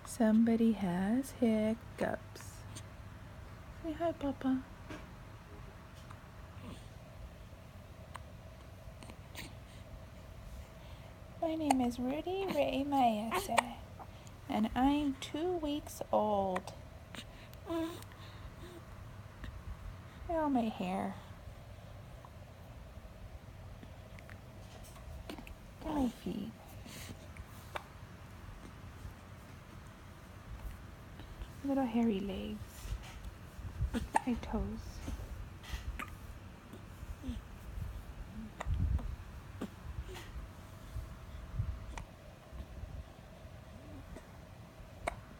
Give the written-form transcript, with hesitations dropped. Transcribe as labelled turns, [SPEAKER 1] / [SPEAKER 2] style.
[SPEAKER 1] Somebody has hiccups. Say hi, Papa. My name is Rudy Ray Maese, and I'm 2 weeks old. Oh, my hair. My feet. Little hairy legs. My toes.